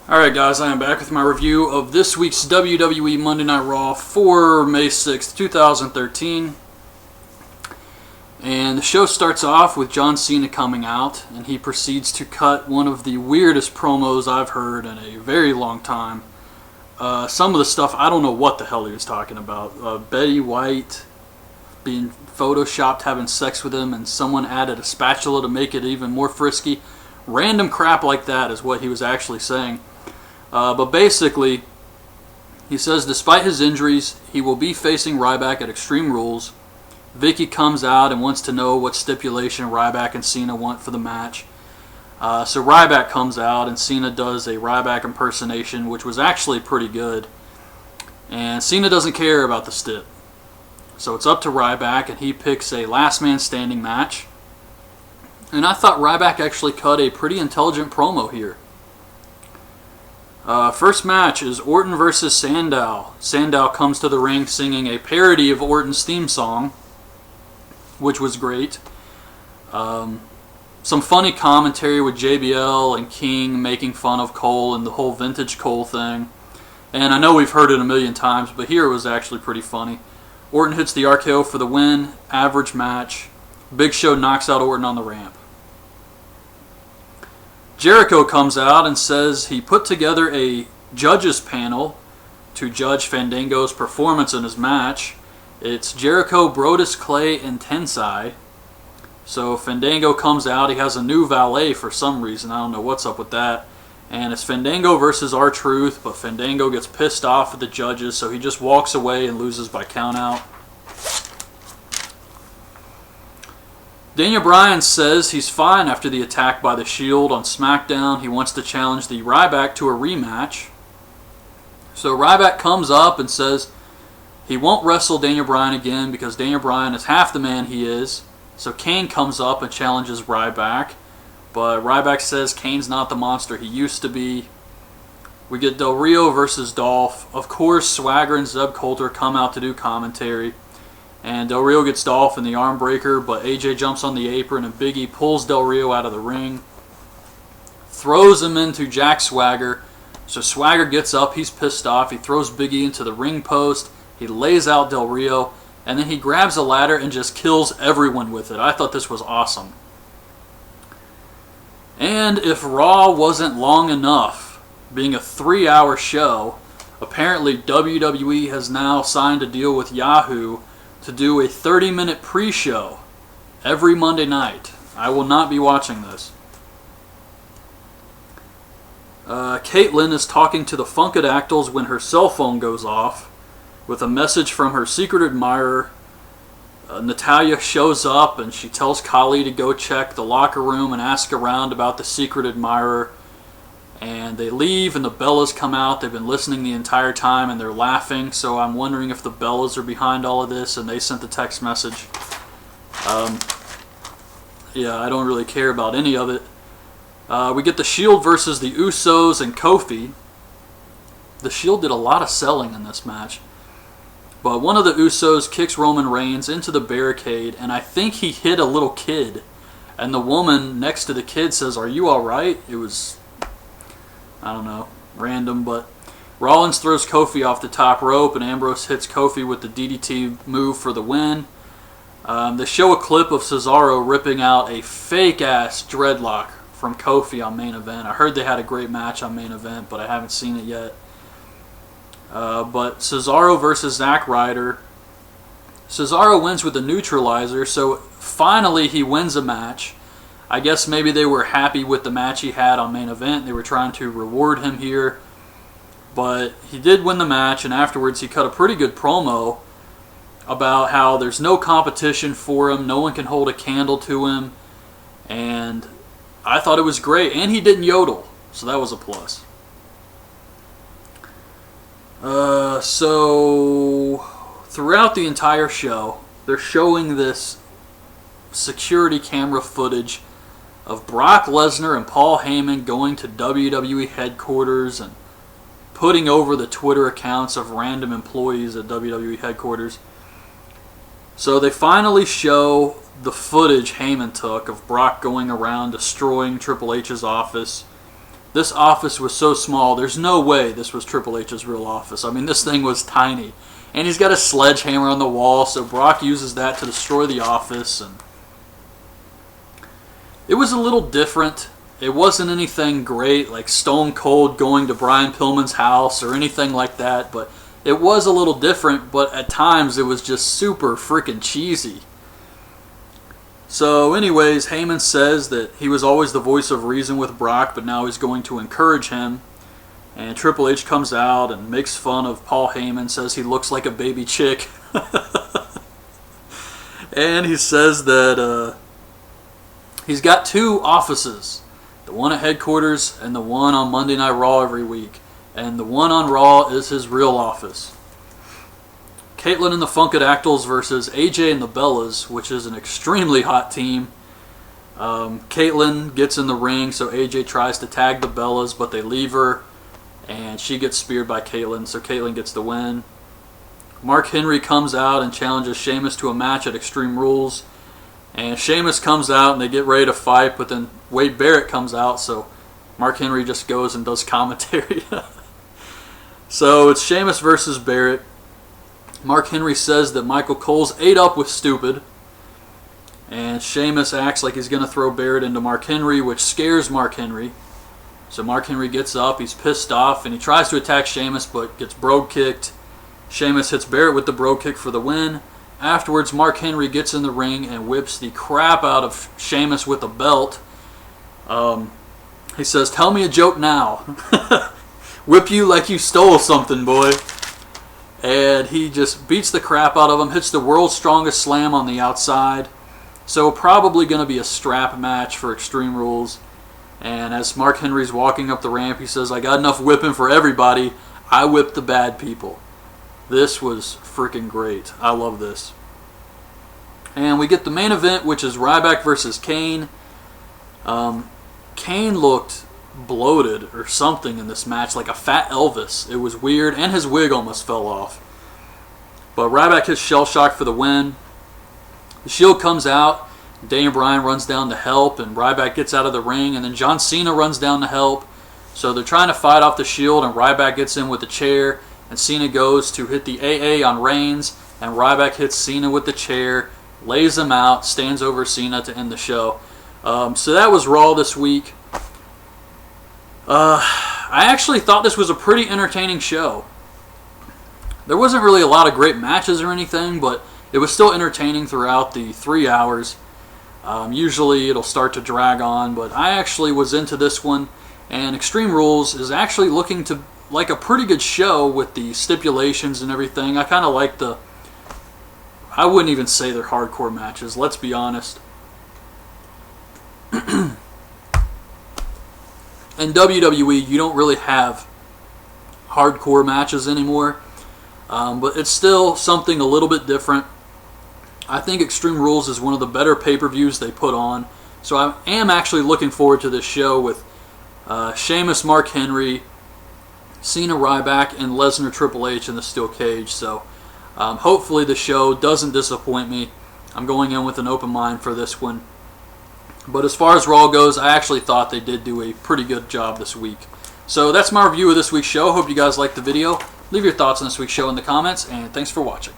Alright guys, I am back with my review of this week's WWE Monday Night Raw for May 6th, 2013. And the show starts off with John Cena coming out, and he proceeds to cut one of the weirdest promos I've heard in a very long time. Some of the stuff, I don't know what the hell he was talking about. Betty White being photoshopped having sex with him, and someone added a spatula to make it even more frisky. Random crap like that is what he was actually saying. But basically, he says despite his injuries, he will be facing Ryback at Extreme Rules. Vicky comes out and wants to know what stipulation Ryback and Cena want for the match. So Ryback comes out and Cena does a Ryback impersonation, which was actually pretty good. And Cena doesn't care about the stip. So it's up to Ryback, and he picks a last man standing match. And I thought Ryback actually cut a pretty intelligent promo here. First match is Orton versus Sandow. Sandow comes to the ring singing a parody of Orton's theme song, which was great. Some funny commentary with JBL and King making fun of Cole and the whole vintage Cole thing. And I know we've heard it a million times, but here it was actually pretty funny. Orton hits the RKO for the win. Average match. Big Show knocks out Orton on the ramp. Jericho comes out and says he put together a judges panel to judge Fandango's performance in his match. It's Jericho, Brodus Clay, and Tensai. So Fandango comes out. He has a new valet for some reason. I don't know what's up with that. And it's Fandango versus R-Truth, but Fandango gets pissed off at the judges, so he just walks away and loses by countout. Daniel Bryan says he's fine after the attack by the Shield on SmackDown. He wants to challenge the Ryback to a rematch. So Ryback comes up and says he won't wrestle Daniel Bryan again because Daniel Bryan is half the man he is. So Kane comes up and challenges Ryback. But Ryback says Kane's not the monster he used to be. We get Del Rio versus Dolph. Of course, Swagger and Zeb Coulter come out to do commentary. And Del Rio gets Dolph in the arm breaker, but AJ jumps on the apron and Big E pulls Del Rio out of the ring. Throws him into Jack Swagger. So Swagger gets up, he's pissed off. He throws Big E into the ring post. He lays out Del Rio. And then he grabs a ladder and just kills everyone with it. I thought this was awesome. And if Raw wasn't long enough, being a 3-hour show, apparently WWE has now signed a deal with Yahoo to do a 30-minute pre-show every Monday night. I will not be watching this. Caitlyn is talking to the Funkadactyls when her cell phone goes off with a message from her secret admirer. Natalya shows up and she tells Khali to go check the locker room and ask around about the secret admirer. And they leave and the Bellas come out. They've been listening the entire time and they're laughing. So I'm wondering if the Bellas are behind all of this and they sent the text message. Yeah, I don't really care about any of it. We get the Shield versus the Usos and Kofi. The Shield did a lot of selling in this match. But one of the Usos kicks Roman Reigns into the barricade, and I think he hit a little kid. And the woman next to the kid says, "Are you alright?" It was, I don't know, random, but Rollins throws Kofi off the top rope, and Ambrose hits Kofi with the DDT move for the win. They show a clip of Cesaro ripping out a fake-ass dreadlock from Kofi on main event. I heard they had a great match on main event, but I haven't seen it yet. But Cesaro versus Zack Ryder. Cesaro wins with a neutralizer, so finally he wins a match. I guess maybe they were happy with the match he had on main event. They were trying to reward him here. But he did win the match, and afterwards he cut a pretty good promo about how there's no competition for him, no one can hold a candle to him, and I thought it was great. And he didn't yodel, so that was a plus. So throughout the entire show, they're showing this security camera footage of Brock Lesnar and Paul Heyman going to WWE headquarters and putting over the Twitter accounts of random employees at WWE headquarters. So they finally show the footage Heyman took of Brock going around destroying Triple H's office this office was so small, there's no way this was Triple H's real office. I mean, this thing was tiny. And he's got a sledgehammer on the wall, so Brock uses that to destroy the office. And it was a little different. It wasn't anything great, like Stone Cold going to Brian Pillman's house or anything like that, but it was a little different, but at times it was just super freaking cheesy. So anyways, Heyman says that he was always the voice of reason with Brock, but now he's going to encourage him. And Triple H comes out and makes fun of Paul Heyman, says he looks like a baby chick. And he says that he's got 2 offices. The one at headquarters and the one on Monday Night Raw every week. And the one on Raw is his real office. Caitlyn and the Funkadactyls versus AJ and the Bellas, which is an extremely hot team. Caitlyn gets in the ring, so AJ tries to tag the Bellas, but they leave her. And she gets speared by Caitlyn, so Caitlyn gets the win. Mark Henry comes out and challenges Sheamus to a match at Extreme Rules. And Sheamus comes out and they get ready to fight, but then Wade Barrett comes out, so Mark Henry just goes and does commentary. So it's Sheamus versus Barrett. Mark Henry says that Michael Cole's ate up with stupid. And Sheamus acts like he's going to throw Barrett into Mark Henry, which scares Mark Henry. So Mark Henry gets up, he's pissed off, and he tries to attack Sheamus, but gets brogue kicked. Sheamus hits Barrett with the brogue kick for the win. Afterwards, Mark Henry gets in the ring and whips the crap out of Sheamus with a belt. He says, "Tell me a joke now." Whip you like you stole something, boy. And he just beats the crap out of him, hits the world's strongest slam on the outside. So probably going to be a strap match for Extreme Rules. And as Mark Henry's walking up the ramp, he says, "I got enough whipping for everybody. I whipped the bad people." This was freaking great. I love this. And we get the main event, which is Ryback versus Kane. Kane looked bloated or something in this match, like a fat Elvis. It was weird, and his wig almost fell off. But Ryback hits Shell Shock for the win. The Shield comes out. Daniel Bryan runs down to help, and Ryback gets out of the ring, and then John Cena runs down to help. So they're trying to fight off the Shield, and Ryback gets in with the chair, and Cena goes to hit the AA on Reigns, and Ryback hits Cena with the chair, lays him out, stands over Cena to end the show. So that was Raw this week. I actually thought this was a pretty entertaining show. There wasn't really a lot of great matches or anything, but it was still entertaining throughout the 3 hours. Usually it'll start to drag on, but I actually was into this one, and Extreme Rules is actually looking to like a pretty good show with the stipulations and everything. I kind of like I wouldn't even say they're hardcore matches, let's be honest. In WWE, you don't really have hardcore matches anymore, but it's still something a little bit different. I think Extreme Rules is one of the better pay-per-views they put on, so I am actually looking forward to this show with Sheamus, Mark Henry, Cena, Ryback, and Lesnar, Triple H in the steel cage. So hopefully the show doesn't disappoint me. I'm going in with an open mind for this one. But as far as Raw goes, I actually thought they did do a pretty good job this week. So that's my review of this week's show. Hope you guys liked the video. Leave your thoughts on this week's show in the comments, and thanks for watching.